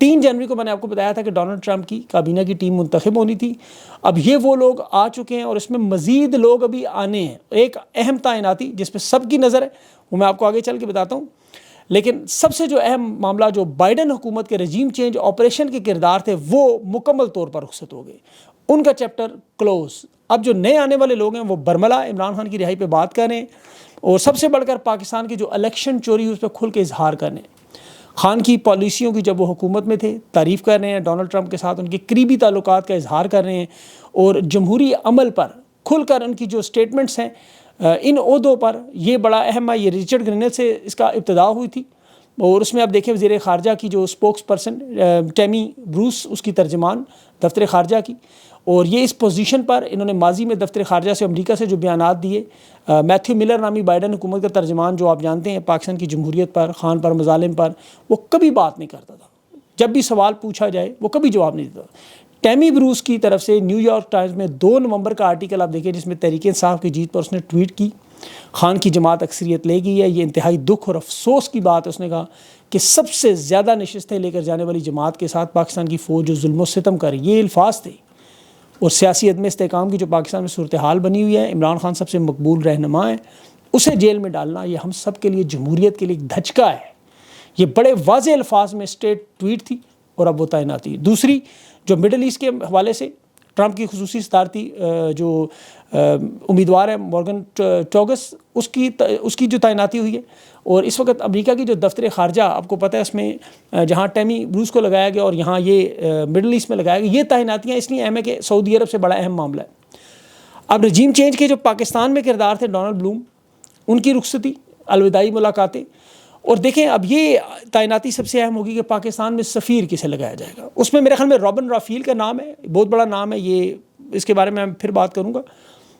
3 جنوری کو میں نے آپ کو بتایا تھا کہ ڈونلڈ ٹرمپ کی کابینہ کی ٹیم منتخب ہونی تھی. اب یہ وہ لوگ آ چکے ہیں اور اس میں مزید لوگ ابھی آنے ہیں. ایک اہم تعیناتی جس پہ سب کی نظر ہے وہ میں آپ کو آگے چل کے بتاتا ہوں. لیکن سب سے جو اہم معاملہ جو بائیڈن حکومت کے رجیم چینج آپریشن کے کردار تھے وہ مکمل طور پر رخصت ہو گئے. ان کا چیپٹر کلوز. اب جو نئے آنے والے لوگ ہیں وہ برملا عمران خان کی رہائی پہ بات کر رہے ہیں اور سب سے بڑھ کر پاکستان کی جو الیکشن چوری ہے اس پہ کھل کے اظہار کر رہے ہیں. خان کی پالیسیوں کی جب وہ حکومت میں تھے تعریف کر رہے ہیں, ڈونلڈ ٹرمپ کے ساتھ ان کے قریبی تعلقات کا اظہار کر رہے ہیں اور جمہوری عمل پر کھل کر ان کی جو سٹیٹمنٹس ہیں ان عہدوں پر یہ بڑا اہم ہے. یہ رچرڈ گرینل سے اس کا ابتدا ہوئی تھی اور اس میں آپ دیکھیں وزیر خارجہ کی جو اسپوکس پرسن ٹیمی بروس اس کی ترجمان دفتر خارجہ کی, اور یہ اس پوزیشن پر انہوں نے ماضی میں دفتر خارجہ سے امریکہ سے جو بیانات دیے. میتھیو ملر نامی بائیڈن حکومت کا ترجمان جو آپ جانتے ہیں پاکستان کی جمہوریت پر, خان پر, مظالم پر, وہ کبھی بات نہیں کرتا تھا. جب بھی سوال پوچھا جائے وہ کبھی جواب نہیں دیتا. ٹیمی بروس کی طرف سے نیو یارک ٹائمز میں 2 نومبر کا آرٹیکل آپ دیکھیں جس میں تحریک انصاف کی جیت پر اس نے ٹویٹ کی خان کی جماعت اکثریت لے گئی ہے, یہ انتہائی دکھ اور افسوس کی بات ہے. اس نے کہا کہ سب سے زیادہ نشستیں لے کر جانے والی جماعت کے ساتھ پاکستان کی فوج جو ظلم و ستم کر رہی, یہ الفاظ تھے. اور سیاسی عدم استحکام کی جو پاکستان میں صورتحال بنی ہوئی ہے, عمران خان سب سے مقبول رہنما ہے, اسے جیل میں ڈالنا یہ ہم سب کے لیے جمہوریت کے لیے ایک دھچکا ہے. یہ بڑے واضح الفاظ میں اسٹیٹ ٹویٹ تھی اور اب وہ تعیناتی. دوسری جو مڈل ایسٹ کے حوالے سے ٹرمپ کی خصوصی صدارتی جو امیدوار ہے مورگن ٹوگس, اس کی جو تعیناتی ہوئی ہے. اور اس وقت امریکہ کی جو دفتر خارجہ آپ کو پتہ ہے اس میں جہاں ٹیمی بروس کو لگایا گیا اور یہاں یہ مڈل ایسٹ میں لگایا گیا, یہ تعیناتیاں اس لیے اہم ہے کہ سعودی عرب سے بڑا اہم معاملہ ہے. اب رجیم چینج کے جو پاکستان میں کردار تھے ڈونلڈ بلوم, ان کی رخصتی, الوداعی ملاقاتیں, اور دیکھیں اب یہ تعیناتی سب سے اہم ہوگی کہ پاکستان میں سفیر کسے لگایا جائے گا. اس میں میرے خیال میں رابن رافیل کا نام ہے, بہت بڑا نام ہے یہ, اس کے بارے میں پھر بات کروں گا.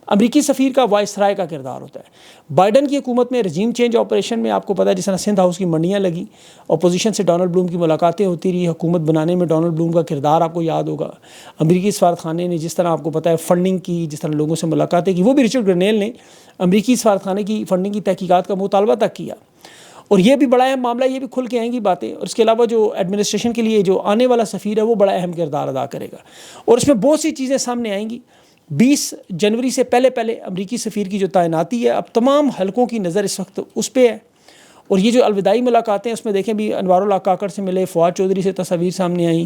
امریکی سفیر کا وائس رائے کا کردار ہوتا ہے. بائیڈن کی حکومت میں رجیم چینج آپریشن میں آپ کو پتہ ہے جس طرح سندھ ہاؤس کی منڈیاں لگیں, اپوزیشن سے ڈونلڈ بلوم کی ملاقاتیں ہوتی رہی, حکومت بنانے میں ڈونلڈ بلوم کا کردار آپ کو یاد ہوگا. امریکی سفارت خانے نے جس طرح آپ کو پتہ ہے فنڈنگ کی, جس طرح لوگوں سے ملاقاتیں کی, وہ بھی رچرڈ گرینل نے امریکی سفارت خانے کی فنڈنگ کی تحقیقات کا مطالبہ تک کیا. اور یہ بھی بڑا اہم معاملہ, یہ بھی کھل کے آئیں گی باتیں. اور اس کے علاوہ جو ایڈمنسٹریشن کے لیے جو آنے والا سفیر ہے وہ بڑا اہم کردار ادا کرے گا, اور اس میں بہت سی چیزیں سامنے آئیں گی. 20 جنوری سے پہلے امریکی سفیر کی جو تعیناتی ہے, اب تمام حلقوں کی نظر اس وقت اس پہ ہے. اور یہ جو الوداعی ملاقاتیں اس میں دیکھیں بھی انوار اللہ کاکڑ سے ملے, فواد چودھری سے تصاویر سامنے آئیں.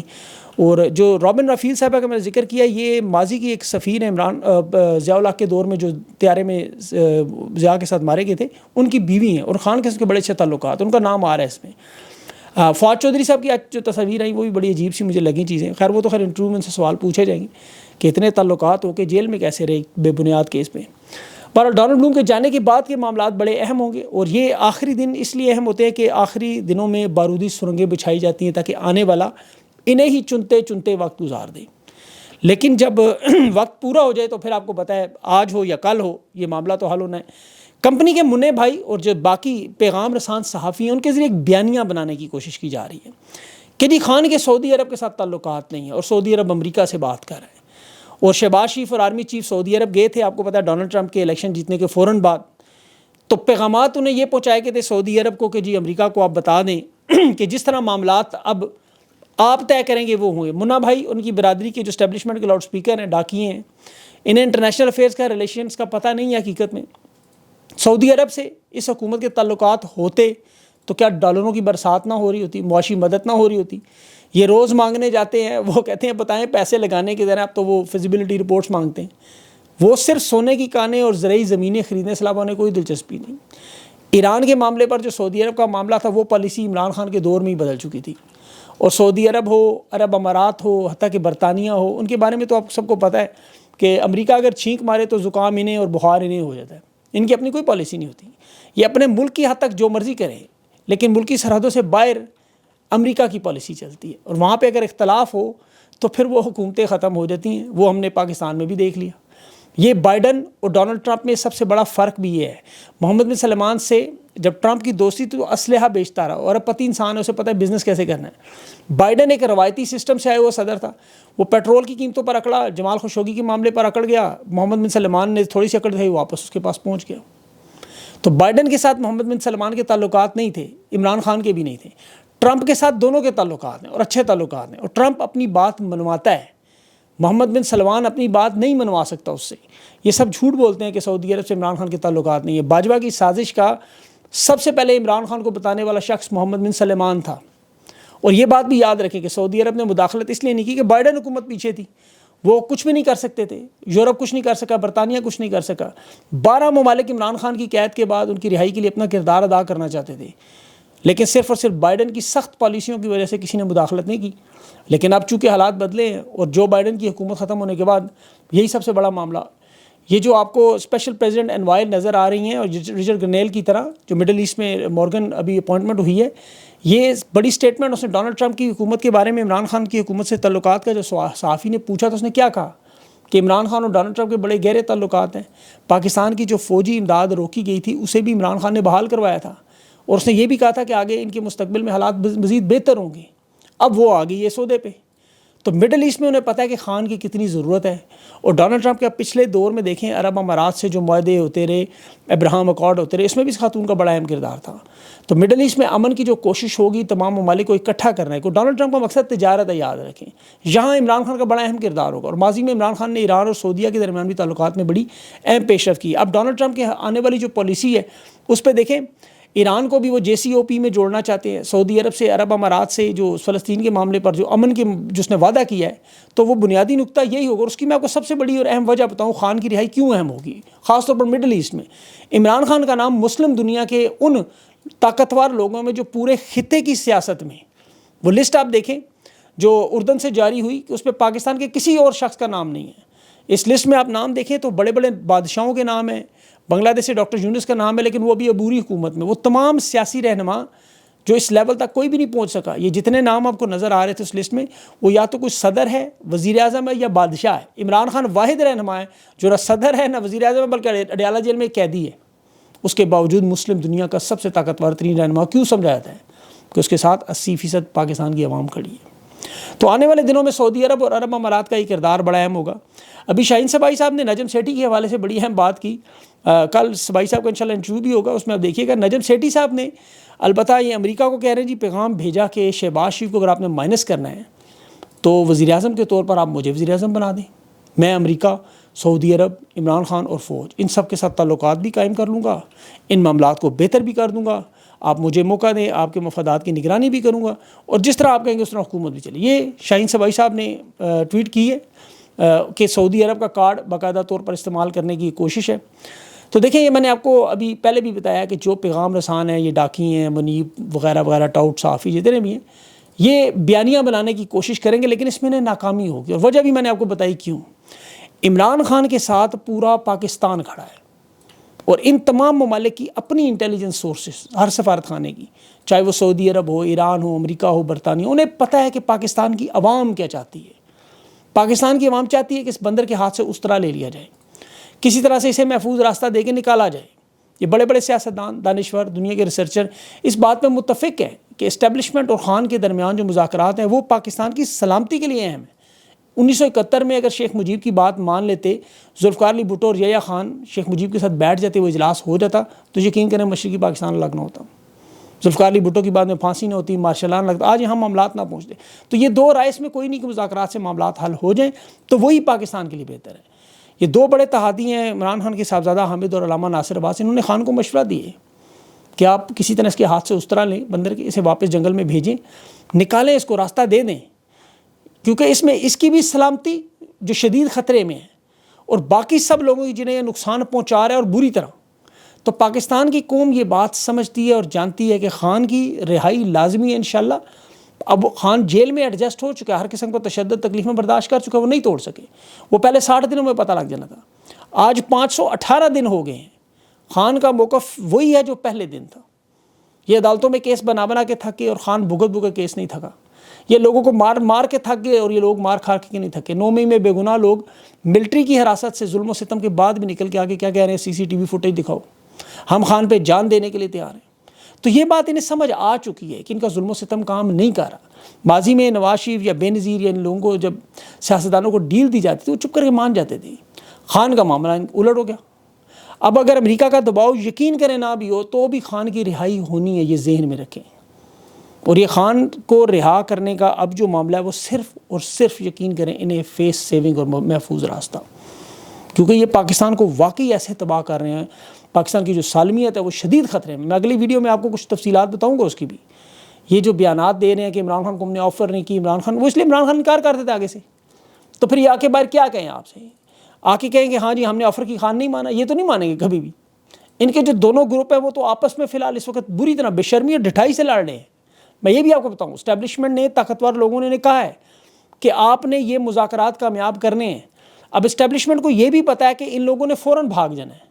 اور جو رابن رافیل صاحبہ کا میں نے ذکر کیا, یہ ماضی کی ایک سفیر ہیں عمران ضیاء الحق کے دور میں جو طیارے میں ضیاء کے ساتھ مارے گئے تھے, ان کی بیوی ہیں اور خان کے کے بڑے اچھے تعلقات, ان کا نام آ رہا ہے اس میں. فواد چودھری صاحب کی جو تصاویر آئیں وہ بھی بڑی عجیب سی مجھے لگیں چیزیں. خیر وہ تو خیر انٹرویو میں ان سے سوال پوچھے جائیں گے کہ اتنے تعلقات ہو کے جیل میں کیسے رہے بے بنیاد کیس میں. پر ڈونلڈ بلوم کے جانے کے بعد کے معاملات بڑے اہم ہوں گے, اور یہ آخری دن اس لیے اہم ہوتے ہیں کہ آخری دنوں میں بارودی سرنگیں بچھائی جاتی ہیں تاکہ آنے والا انہیں ہی چنتے چنتے وقت گزار دیں. لیکن جب وقت پورا ہو جائے تو پھر آپ کو پتہ ہے آج ہو یا کل ہو یہ معاملہ تو حل ہونا ہے. کمپنی کے منع بھائی اور جو باقی پیغام رسان صحافی ہیں ان کے ذریعے ایک بیانیہ بنانے کی کوشش کی جا رہی ہے کہ جی خان کے سعودی عرب کے ساتھ تعلقات نہیں ہیں اور سعودی عرب امریکہ سے بات کر رہے ہیں. اور شہباز شریف اور آرمی چیف سعودی عرب گئے تھے آپ کو پتہ ہے ڈونلڈ ٹرمپ کے الیکشن جیتنے کے فوراً بعد, تو پیغامات انہیں یہ پہنچائے گئے تھے سعودی عرب کو کہ جی امریکہ کو آپ بتا دیں کہ جس طرح معاملات اب آپ طے کریں گے وہ ہوں گے. منا بھائی ان کی برادری کے جو اسٹیبلشمنٹ کے لاؤڈ اسپیکر ہیں, ڈاکیے ہیں, انہیں انٹرنیشنل افیئرز کا ریلیشنز کا پتہ نہیں ہے حقیقت میں. سعودی عرب سے اس حکومت کے تعلقات ہوتے تو کیا ڈالروں کی برسات نہ ہو رہی ہوتی, معاشی مدد نہ ہو رہی ہوتی. یہ روز مانگنے جاتے ہیں, وہ کہتے ہیں بتائیں پیسے لگانے کے ذرا, اب تو وہ فیزیبلٹی رپورٹس مانگتے ہیں. وہ صرف سونے کی کانیں اور زرعی زمینیں خریدنے سے علاوہ انہیں کوئی دلچسپی نہیں. ایران کے معاملے پر جو سعودی عرب کا معاملہ تھا وہ پالیسی عمران خان کے دور میں ہی بدل چکی تھی. اور سعودی عرب ہو, عرب امارات ہو, حتیٰ کہ برطانیہ ہو, ان کے بارے میں تو آپ سب کو پتہ ہے کہ امریکہ اگر چھینک مارے تو زکام انہیں اور بخار انہیں ہو جاتا ہے. ان کی اپنی کوئی پالیسی نہیں ہوتی. یہ اپنے ملک کی حد تک جو مرضی کریں, لیکن ملکی سرحدوں سے باہر امریکہ کی پالیسی چلتی ہے, اور وہاں پہ اگر اختلاف ہو تو پھر وہ حکومتیں ختم ہو جاتی ہیں. وہ ہم نے پاکستان میں بھی دیکھ لیا. یہ بائیڈن اور ڈونلڈ ٹرمپ میں سب سے بڑا فرق بھی یہ ہے. محمد بن سلمان سے جب ٹرمپ کی دوستی تو اسلحہ بیچتا رہا, اور اب پتی انسان ہے, اسے پتہ ہے بزنس کیسے کرنا ہے. بائیڈن ایک روایتی سسٹم سے آیا ہوا صدر تھا, وہ پیٹرول کی قیمتوں پر اکڑا, جمال خشوگی کے معاملے پر اکڑ گیا. محمد بن سلمان نے تھوڑی سی اکڑ تھی, واپس اس کے پاس پہنچ گیا. تو بائیڈن کے ساتھ محمد بن سلمان کے تعلقات نہیں تھے, عمران خان کے بھی نہیں تھے. ٹرمپ کے ساتھ دونوں کے تعلقات ہیں اور اچھے تعلقات ہیں، اور ٹرمپ اپنی بات منواتا ہے، محمد بن سلمان اپنی بات نہیں منوا سکتا اس سے۔ یہ سب جھوٹ بولتے ہیں کہ سعودی عرب سے عمران خان کے تعلقات نہیں ہے۔ باجوہ کی سازش کا سب سے پہلے عمران خان کو بتانے والا شخص محمد بن سلمان تھا، اور یہ بات بھی یاد رکھیں کہ سعودی عرب نے مداخلت اس لیے نہیں کی کہ بائیڈن حکومت پیچھے تھی، وہ کچھ بھی نہیں کر سکتے تھے، یورپ کچھ نہیں کر سکا، برطانیہ کچھ نہیں کر سکا۔ 12 ممالک عمران خان کی قید کے بعد ان کی رہائی کے لیے اپنا کردار ادا کرنا چاہتے تھے، لیکن صرف اور صرف بائیڈن کی سخت پالیسیوں کی وجہ سے کسی نے مداخلت نہیں کی۔ لیکن اب چونکہ حالات بدلے ہیں اور جو بائیڈن کی حکومت ختم ہونے کے بعد یہی سب سے بڑا معاملہ، یہ جو آپ کو اسپیشل پریزیڈنٹ انوائل نظر آ رہی ہیں اور رچرڈ گرنیل کی طرح جو مڈل ایسٹ میں مورگن ابھی اپوائنٹمنٹ ہوئی ہے، یہ بڑی سٹیٹمنٹ اس نے ڈونلڈ ٹرمپ کی حکومت کے بارے میں، عمران خان کی حکومت سے تعلقات کا جو صحافی نے پوچھا تو اس نے کیا کہا کہ عمران خان اور ڈونلڈ ٹرمپ کے بڑے گہرے تعلقات ہیں۔ پاکستان کی جو فوجی امداد روکی گئی تھی اسے بھی عمران خان نے بحال کروایا تھا، اور اس نے یہ بھی کہا تھا کہ آگے ان کے مستقبل میں حالات مزید بہتر ہوں گے۔ اب وہ آ گئی یہ سودے پہ، تو مڈل ایسٹ میں انہیں پتہ ہے کہ خان کی کتنی ضرورت ہے۔ اور ڈونلڈ ٹرمپ کے پچھلے دور میں دیکھیں، عرب امارات سے جو معاہدے ہوتے رہے، ابراہم اکارڈ ہوتے رہے، اس میں بھی اس خاتون کا بڑا اہم کردار تھا۔ تو مڈل ایسٹ میں امن کی جو کوشش ہوگی تمام ممالک کو اکٹھا کرنا ہے، کو ڈونلڈ ٹرمپ کا مقصد تجارت ہے، یاد رکھیں، یہاں عمران خان کا بڑا اہم کردار ہوگا۔ اور ماضی میں عمران خان نے ایران اور سعودیہ کے درمیان بھی تعلقات میں بڑی اہم پیش رفت کی۔ اب ڈونلڈ ٹرمپ کے آنے والی جو پالیسی ہے اس پہ دیکھیں، ایران کو بھی وہ JCPOA میں جوڑنا چاہتے ہیں، سعودی عرب سے، عرب امارات سے جو فلسطین کے معاملے پر جو امن کے جس نے وعدہ کیا ہے، تو وہ بنیادی نقطہ یہی ہوگا۔ اور اس کی میں آپ کو سب سے بڑی اور اہم وجہ بتاؤں خان کی رہائی کیوں اہم ہوگی، خاص طور پر مڈل ایسٹ میں۔ عمران خان کا نام مسلم دنیا کے ان طاقتور لوگوں میں جو پورے خطے کی سیاست میں، وہ لسٹ آپ دیکھیں جو اردن سے جاری ہوئی کہ اس پہ پاکستان کے کسی اور شخص کا نام نہیں ہے۔ اس لسٹ میں آپ نام دیکھیں تو بڑے بڑے بادشاہوں کے نام ہیں، بنگلہ دیش سے ڈاکٹر یونس کا نام ہے، لیکن وہ بھی عبوری حکومت میں۔ وہ تمام سیاسی رہنما جو اس لیول تک کوئی بھی نہیں پہنچ سکا۔ یہ جتنے نام آپ کو نظر آ رہے تھے اس لسٹ میں، وہ یا تو کوئی صدر ہے، وزیر اعظم ہے، یا بادشاہ ہے۔ عمران خان واحد رہنما ہے جو نہ صدر ہے نہ وزیر اعظم ہے، بلکہ اڈیالہ جیل میں قیدی ہے۔ اس کے باوجود مسلم دنیا کا سب سے طاقتور ترین رہنما کیوں سمجھا جاتا ہے؟ کہ اس کے ساتھ 80% پاکستان کی عوام کھڑی ہے۔ تو آنے والے دنوں میں سعودی عرب اور عرب امارات کا یہ کردار بڑا اہم ہوگا۔ ابھی شاہین صبائی صاحب نے نجم سیٹھی کے حوالے سے بڑی اہم بات کی، کل صبائی صاحب کا انشاءاللہ انٹرویو بھی ہوگا، اس میں آپ دیکھیے گا نجم سیٹھی صاحب نے البتہ یہ امریکہ کو کہہ رہے ہیں جی پیغام بھیجا کہ شہباز شریف کو اگر آپ نے مائنس کرنا ہے تو وزیر اعظم کے طور پر آپ مجھے وزیر اعظم بنا دیں، میں امریکہ، سعودی عرب، عمران خان اور فوج ان سب کے ساتھ تعلقات بھی قائم کر لوں گا، ان معاملات کو بہتر بھی کر دوں گا، آپ مجھے موقع دیں، آپ کے مفادات کی نگرانی بھی کروں گا، اور جس طرح آپ کہیں گے اس طرح حکومت بھی چلے۔ یہ شاہین صبائی صاحب نے ٹویٹ کی ہے کہ سعودی عرب کا کارڈ باقاعدہ طور پر استعمال کرنے کی کوشش ہے۔ تو دیکھیں یہ میں نے آپ کو ابھی پہلے بھی بتایا کہ جو پیغام رسان ہیں، یہ ڈاکی ہیں، منیب وغیرہ وغیرہ، ٹاؤٹ صحافی جتنے بھی ہیں، یہ بیانیہ بنانے کی کوشش کریں گے، لیکن اس میں ناکامی ہوگی، اور وجہ بھی میں نے آپ کو بتائی کیوں۔ عمران خان کے ساتھ پورا پاکستان کھڑا ہے، اور ان تمام ممالک کی اپنی انٹیلیجنس سورسز، ہر سفارت خانے کی، چاہے وہ سعودی عرب ہو، ایران ہو، امریکہ ہو، برطانیہ، انہیں پتہ ہے کہ پاکستان کی عوام کیا چاہتی ہے۔ پاکستان کی عوام چاہتی ہے کہ اس بندر کے ہاتھ سے اس طرح لے لیا جائے، کسی طرح سے اسے محفوظ راستہ دے کے نکالا جائے۔ یہ بڑے بڑے سیاستدان، دانشور، دنیا کے ریسرچر اس بات پہ متفق ہیں کہ اسٹیبلشمنٹ اور خان کے درمیان جو مذاکرات ہیں وہ پاکستان کی سلامتی کے لیے اہم ہیں۔ 1971 میں اگر شیخ مجیب کی بات مان لیتے، ذوالفقار علی بھٹو اور یحییٰ خان شیخ مجیب کے ساتھ بیٹھ جاتے، وہ اجلاس ہو جاتا، تو یقین کریں مشرقی پاکستان الگ نہ ہوتا، ذوالفقار علی بھٹو کی بات میں پھانسی نہ ہوتی، مارشل آرٹ لگتا، آج یہاں معاملات نہ پہنچتے۔ تو یہ دو رائے، اس میں کوئی نہیں کہ مذاکرات سے معاملات حل ہو جائیں، تو وہی پاکستان کے لیے بہتر ہے۔ یہ دو بڑے تحادی ہیں، عمران خان کے صاحبزادہ حامد اور علامہ ناصر عباس، انہوں نے خان کو مشورہ دیے کہ آپ کسی طرح اس کے ہاتھ سے اس طرح لیں، بندر کے، اسے واپس جنگل میں بھیجیں، نکالیں، اس کو راستہ دے دیں، کیونکہ اس میں اس کی بھی سلامتی جو شدید خطرے میں ہے، اور باقی سب لوگوں کی جنہیں یہ نقصان پہنچا رہا ہے اور بری طرح۔ تو پاکستان کی قوم یہ بات سمجھتی ہے اور جانتی ہے کہ خان کی رہائی لازمی ہے انشاءاللہ۔ اب خان جیل میں ایڈجسٹ ہو چکا ہے، ہر قسم کو تشدد تکلیفیں برداشت کر چکا ہے، وہ نہیں توڑ سکے۔ وہ پہلے 60 دنوں میں پتہ لگ جانا تھا، آج 518 دن ہو گئے ہیں۔ خان کا موقف وہی ہے جو پہلے دن تھا۔ یہ عدالتوں میں کیس بنا بنا کے تھکے، اور خان بھگت بھگت کیس نہیں تھکا۔ یہ لوگوں کو مار مار کے تھک گئے، اور یہ لوگ مار کھا کے نہیں تھکے۔ 9 مئی میں بے گناہ لوگ ملٹری کی حراست سے ظلم و ستم کے بعد بھی نکل کے آگے کیا کہہ رہے ہیں، CCTV فوٹیج دکھاؤ، ہم خان پہ جان دینے کے لیے تیار ہیں۔ تو یہ بات انہیں سمجھ آ چکی ہے کہ ان کا ظلم و ستم کام نہیں کر رہا۔ ماضی میں نواز شریف یا بے نظیر یا ان لوگوں کو جب سیاستدانوں کو ڈیل دی جاتی تھی، وہ چپ کر کے مان جاتے تھے۔ خان کا معاملہ الٹ ہو گیا۔ اب اگر امریکہ کا دباؤ یقین کریں نہ بھی ہو، تو بھی خان کی رہائی ہونی ہے، یہ ذہن میں رکھیں۔ اور یہ خان کو رہا کرنے کا اب جو معاملہ ہے وہ صرف اور صرف یقین کریں انہیں فیس سیونگ اور محفوظ راستہ، کیونکہ یہ پاکستان کو واقعی ایسے تباہ کر رہے ہیں، پاکستان کی جو سالمیت ہے وہ شدید خطرے میں۔ میں اگلی ویڈیو میں آپ کو کچھ تفصیلات بتاؤں گا اس کی بھی۔ یہ جو بیانات دے رہے ہیں کہ عمران خان کو ہم نے آفر نہیں کی، عمران خان، وہ اس لیے عمران خان انکار کرتے تھے آگے سے، تو پھر یہ آ کے باہر کیا کہیں آپ سے؟ آ کے کہیں کہ ہاں جی ہم نے آفر کی، خان نہیں مانا، یہ تو نہیں مانیں گے کبھی بھی۔ ان کے جو دونوں گروپ ہیں وہ تو آپس میں فی الحال اس وقت بری طرح بے شرمی اور ڈٹھائی سے لڑ رہے ہیں۔ میں یہ بھی آپ کو بتاؤں، اسٹیبلشمنٹ نے، طاقتور لوگوں نے کہا ہے کہ آپ نے یہ مذاکرات کامیاب کرنے ہیں۔ اب اسٹیبلشمنٹ کو یہ بھی پتا ہے کہ ان لوگوں نے فوراً بھاگ جانا ہے،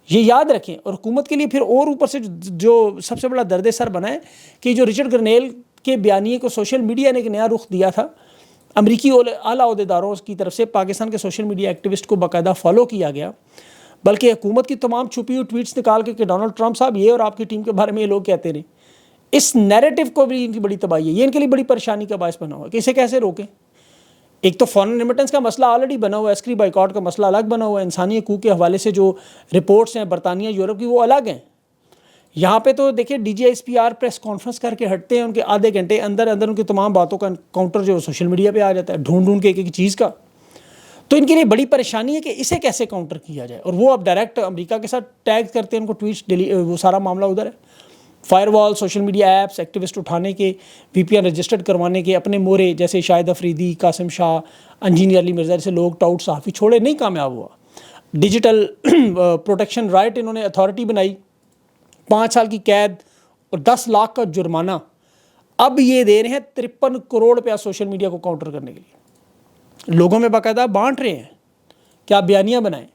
یہ یاد رکھیں۔ اور حکومت کے لیے پھر اور اوپر سے جو سب سے بڑا درد سر بنا ہے کہ جو رچرڈ گرنیل کے بیانیے کو سوشل میڈیا نے ایک نیا رخ دیا تھا، امریکی اعلیٰ عہدیداروں کی طرف سے پاکستان کے سوشل میڈیا ایکٹیوسٹ کو باقاعدہ فالو کیا گیا، بلکہ حکومت کی تمام چھپی ہوئی ٹویٹس نکال کے کہ ڈونلڈ ٹرمپ صاحب یہ اور آپ کی ٹیم کے بارے میں یہ لوگ کہتے رہے۔ اس نیریٹو کو بھی ان کی بڑی تباہی ہے، یہ ان کے لیے بڑی پریشانی کا باعث بنا ہوا ہے کہ اسے کیسے روکیں۔ ایک تو فارن ریمیٹنس کا مسئلہ آلریڈی بنا ہوا ہے، عسکری بائیکاٹ کا مسئلہ الگ بنا ہوا ہے، انسانی حقوق کے حوالے سے جو رپورٹس ہیں برطانیہ یورپ کی وہ الگ ہیں۔ یہاں پہ تو دیکھیں D G S P R press conference کر کے ہٹتے ہیں، ان کے آدھے گھنٹے اندر ان کی تمام باتوں کا کاؤنٹر جو سوشل میڈیا پہ آ جاتا ہے، ڈھونڈ کے ایک چیز کا۔ تو ان کے لیے بڑی پریشانی ہے کہ اسے کیسے کاؤنٹر کیا جائے، اور وہ اب ڈائریکٹ امریکہ کے ساتھ ٹیگ کرتے ہیں ان کو ٹویٹس، وہ سارا معاملہ ادھر ہے۔ فائر وال، سوشل میڈیا ایپس، ایکٹیوسٹ اٹھانے کے، وی پی این رجسٹرڈ کروانے کے، اپنے مورے جیسے شاہد افریدی، قاسم شاہ، انجینئر علی مرزا جیسے لوگ ٹاؤٹ صحافی چھوڑے، نہیں کامیاب ہوا۔ ڈیجیٹل پروٹیکشن رائٹ انہوں نے اتھارٹی بنائی، 5 سال کی قید اور 10 لاکھ کا جرمانہ، اب یہ دے رہے ہیں 53 کروڑ روپیہ سوشل میڈیا کو کاؤنٹر کرنے کے لیے۔ لوگوں میں باقاعدہ بانٹ رہے ہیں کہ آپ بیانیاں بنائیں،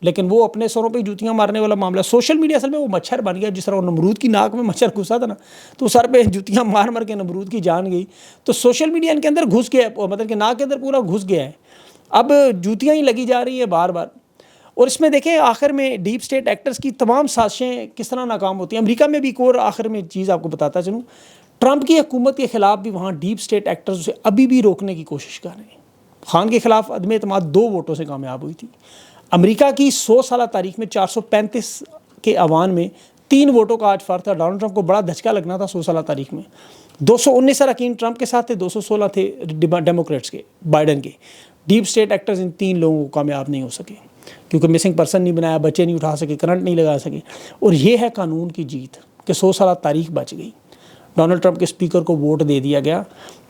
لیکن وہ اپنے سروں پہ جوتیاں مارنے والا معاملہ۔ سوشل میڈیا اصل میں وہ مچھر بن گیا، جس طرح وہ نمرود کی ناک میں مچھر گھسا تھا نا، تو سر پہ جوتیاں مار کے نمرود کی جان گئی۔ تو سوشل میڈیا ان کے اندر گھس گیا ہے، مطلب کہ ناک کے اندر پورا گھس گیا ہے، اب جوتیاں ہی لگی جا رہی ہیں بار بار۔ اور اس میں دیکھیں آخر میں ڈیپ اسٹیٹ ایکٹرز کی تمام سازشیں کس طرح ناکام ہوتی ہیں۔ امریکہ میں بھی ایک اور آخر میں چیز آپ کو بتاتا چلوں، ٹرمپ کی حکومت کے خلاف بھی وہاں ڈیپ اسٹیٹ ایکٹرز اسے ابھی بھی روکنے کی کوشش کر رہے ہیں۔ خان کے خلاف عدم اعتماد 2 ووٹوں سے کامیاب ہوئی تھی۔ امریکہ کی 100 سالہ تاریخ میں 435 کے ایوان میں 3 ووٹوں کا آج فرق تھا۔ ڈونلڈ ٹرمپ کو بڑا دھچکا لگنا تھا 100 سالہ تاریخ میں۔ 219 اراکین ٹرمپ کے ساتھ تھے، 216 تھے ڈیموکریٹس کے، بائیڈن کے۔ ڈیپ اسٹیٹ ایکٹرز ان 3 لوگوں کو کامیاب نہیں ہو سکے، کیونکہ مسنگ پرسن نہیں بنایا، بچے نہیں اٹھا سکے، کرنٹ نہیں لگا سکے۔ اور یہ ہے قانون کی جیت کہ 100 سالہ تاریخ بچ گئی۔ ڈونلڈ ٹرمپ کے اسپیکر کو ووٹ دے دیا گیا،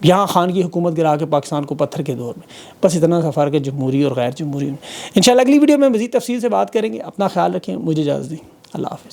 یہاں خان کی حکومت گرا کے پاکستان کو پتھر کے دور میں۔ بس اتنا سا فرق ہے جمہوری اور غیر جمہوری میں۔ انشاءاللہ اگلی ویڈیو میں مزید تفصیل سے بات کریں گے۔ اپنا خیال رکھیں، مجھے اجازت دیں، اللہ حافظ۔